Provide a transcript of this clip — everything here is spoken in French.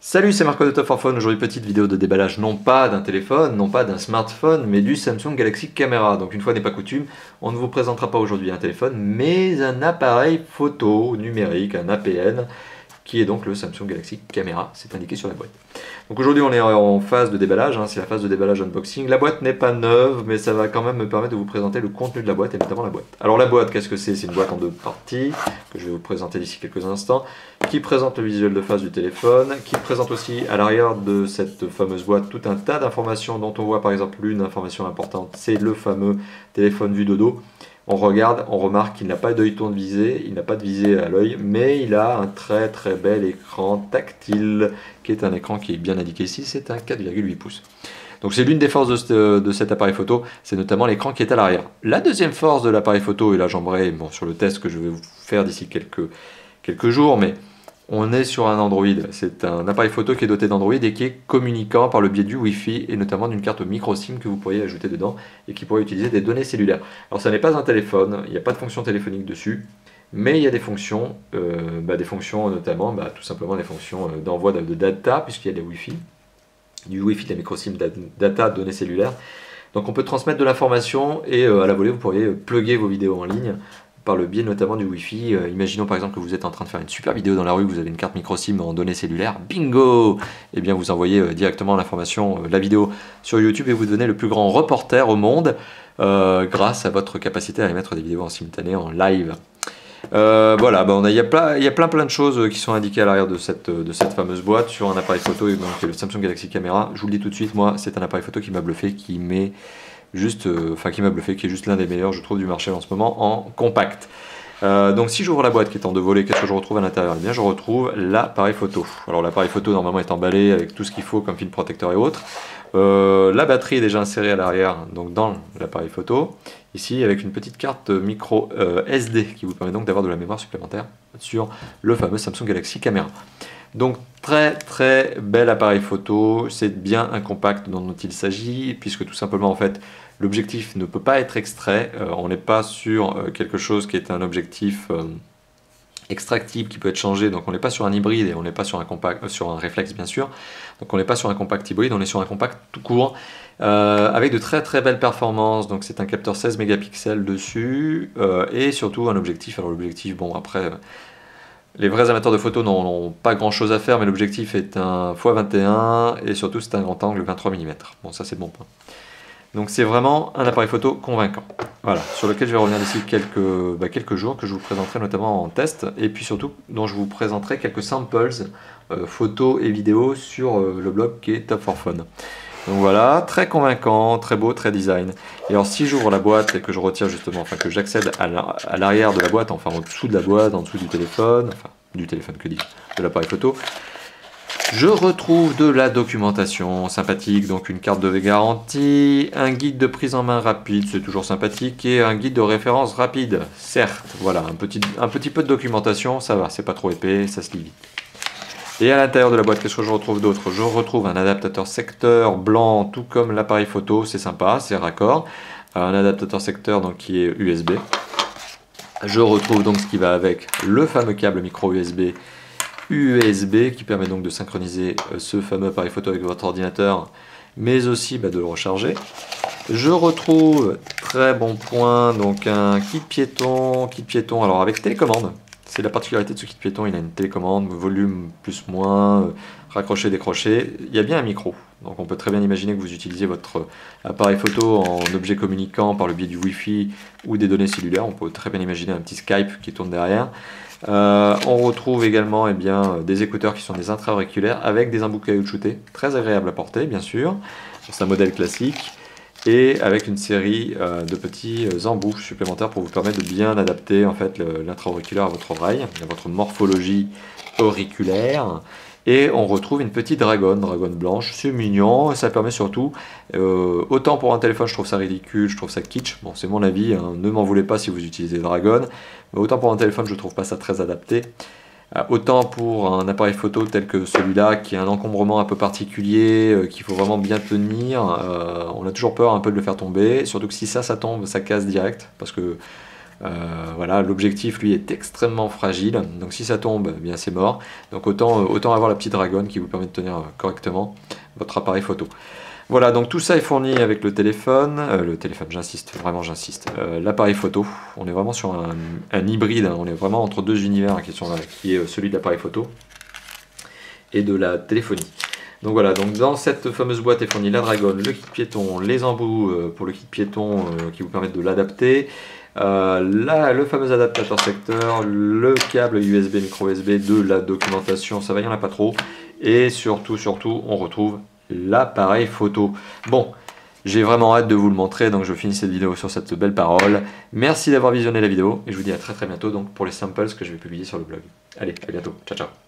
Salut, c'est Marco de Top 4 Phone. Aujourd'hui, petite vidéo de déballage non pas d'un téléphone, non pas d'un smartphone, mais du Samsung Galaxy Camera. Donc une fois n'est pas coutume, on ne vous présentera pas aujourd'hui un téléphone, mais un appareil photo numérique, un APN, qui est donc le Samsung Galaxy Camera, c'est indiqué sur la boîte. Donc aujourd'hui on est en phase de déballage, c'est la phase de déballage unboxing. La boîte n'est pas neuve, mais ça va quand même me permettre de vous présenter le contenu de la boîte et notamment la boîte. Alors la boîte, qu'est-ce que c'est? C'est une boîte en deux parties, que je vais vous présenter d'ici quelques instants, qui présente le visuel de face du téléphone, qui présente aussi à l'arrière de cette fameuse boîte tout un tas d'informations dont on voit par exemple une information importante, c'est le fameux téléphone vue de dos. On regarde, on remarque qu'il n'a pas d'œil tourne visée, il n'a pas de visée à l'œil, mais il a un très très bel écran tactile, qui est un écran qui est bien indiqué ici, c'est un 4,8 pouces. Donc c'est l'une des forces de cet appareil photo, c'est notamment l'écran qui est à l'arrière. La deuxième force de l'appareil photo, et là j'embraye sur le test que je vais vous faire d'ici quelques jours, mais on est sur un Android. C'est un appareil photo qui est doté d'Android et qui est communicant par le biais du Wi-Fi et notamment d'une carte micro SIM que vous pourriez ajouter dedans et qui pourrait utiliser des données cellulaires. Alors ça n'est pas un téléphone, il n'y a pas de fonction téléphonique dessus, mais il y a des fonctions notamment tout simplement des fonctions d'envoi de data puisqu'il y a des Wi-Fi, du Wi-Fi, de la micro SIM, data, données cellulaires. Donc on peut transmettre de l'information et à la volée vous pourriez plugger vos vidéos en ligne par le biais notamment du Wi-Fi. Imaginons par exemple que vous êtes en train de faire une super vidéo dans la rue, vous avez une carte micro SIM en données cellulaires, bingo! Et bien vous envoyez directement l'information, la vidéo sur YouTube et vous devenez le plus grand reporter au monde grâce à votre capacité à émettre des vidéos en simultané, en live. Voilà, il y a plein de choses qui sont indiquées à l'arrière de cette fameuse boîte sur un appareil photo, donc le Samsung Galaxy Camera. Je vous le dis tout de suite, moi c'est un appareil photo qui m'a bluffé, qui est juste l'un des meilleurs je trouve du marché en ce moment en compact. Donc si j'ouvre la boîte qui est en deux volets, qu'est-ce que je retrouve à l'intérieur? Eh bien je retrouve l'appareil photo. Alors l'appareil photo normalement est emballé avec tout ce qu'il faut comme film protecteur et autres. La batterie est déjà insérée à l'arrière, donc dans l'appareil photo, ici avec une petite carte micro SD qui vous permet donc d'avoir de la mémoire supplémentaire sur le fameux Samsung Galaxy Camera. Donc très très bel appareil photo, c'est bien un compact dont il s'agit, puisque tout simplement en fait l'objectif ne peut pas être extrait, on n'est pas sur quelque chose qui est un objectif extractible qui peut être changé, donc on n'est pas sur un hybride et on n'est pas sur un réflexe bien sûr, donc on n'est pas sur un compact hybride, on est sur un compact tout court, avec de très très belles performances. Donc c'est un capteur 16 mégapixels dessus, et surtout un objectif, alors l'objectif, bon après... Les vrais amateurs de photos n'ont pas grand chose à faire, mais l'objectif est un x21 et surtout c'est un grand angle 23 mm. Bon, ça c'est le bon point. Donc c'est vraiment un appareil photo convaincant. Voilà, sur lequel je vais revenir d'ici quelques jours, que je vous présenterai notamment en test, et puis surtout dont je vous présenterai quelques samples photos et vidéos sur le blog qui est Top 4 Phone. Donc voilà, très convaincant, très beau, très design. Et alors si j'ouvre la boîte et que je retire justement, enfin que j'accède à l'arrière de la boîte, enfin en dessous de la boîte, en dessous du téléphone que dis-je, de l'appareil photo, je retrouve de la documentation sympathique, donc une carte de garantie, un guide de prise en main rapide, c'est toujours sympathique, et un guide de référence rapide, certes. Voilà, un petit peu de documentation, ça va, c'est pas trop épais, ça se lit vite. Et à l'intérieur de la boîte, qu'est-ce que je retrouve d'autre? Je retrouve un adaptateur secteur blanc, tout comme l'appareil photo, c'est sympa, c'est raccord. Un adaptateur secteur donc, qui est USB. Je retrouve donc ce qui va avec le fameux câble micro USB qui permet donc de synchroniser ce fameux appareil photo avec votre ordinateur, mais aussi de le recharger. Je retrouve, très bon point, donc un kit piéton, alors avec télécommande. C'est la particularité de ce kit piéton, il a une télécommande, volume plus moins, raccrocher, décrocher. Il y a bien un micro, donc on peut très bien imaginer que vous utilisez votre appareil photo en objet communicant par le biais du Wi-Fi ou des données cellulaires. On peut très bien imaginer un petit Skype qui tourne derrière. On retrouve également des écouteurs qui sont des intra-auriculaires avec des embouts caoutchoutés, très agréable à porter bien sûr. C'est un modèle classique. Et avec une série de petits embouts supplémentaires pour vous permettre de bien adapter en fait l'intra-auriculaire à votre oreille, à votre morphologie auriculaire. Et on retrouve une petite dragonne blanche, c'est mignon, et ça permet surtout, autant pour un téléphone je trouve ça ridicule, je trouve ça kitsch, bon c'est mon avis, hein, ne m'en voulez pas si vous utilisez dragonne, mais autant pour un téléphone je trouve pas ça très adapté. Autant pour un appareil photo tel que celui-là, qui a un encombrement un peu particulier, qu'il faut vraiment bien tenir, on a toujours peur un peu de le faire tomber, surtout que si ça tombe, ça casse direct, parce que Voilà, l'objectif lui est extrêmement fragile, donc si ça tombe, eh bien c'est mort. Donc autant avoir la petite dragonne qui vous permet de tenir correctement votre appareil photo. Voilà, donc tout ça est fourni avec le téléphone, j'insiste, vraiment j'insiste, l'appareil photo. On est vraiment sur un hybride, hein, on est vraiment entre deux univers, hein, qui est celui de l'appareil photo et de la téléphonie. Donc voilà, donc dans cette fameuse boîte est fourni la dragonne, le kit piéton, les embouts pour le kit piéton qui vous permettent de l'adapter, le fameux adaptateur secteur, le câble USB, micro USB, de la documentation, ça va, il n'y en a pas trop, et surtout, on retrouve l'appareil photo. Bon, j'ai vraiment hâte de vous le montrer, donc je finis cette vidéo sur cette belle parole. Merci d'avoir visionné la vidéo, et je vous dis à très bientôt donc, pour les samples que je vais publier sur le blog. Allez, à bientôt, ciao ciao.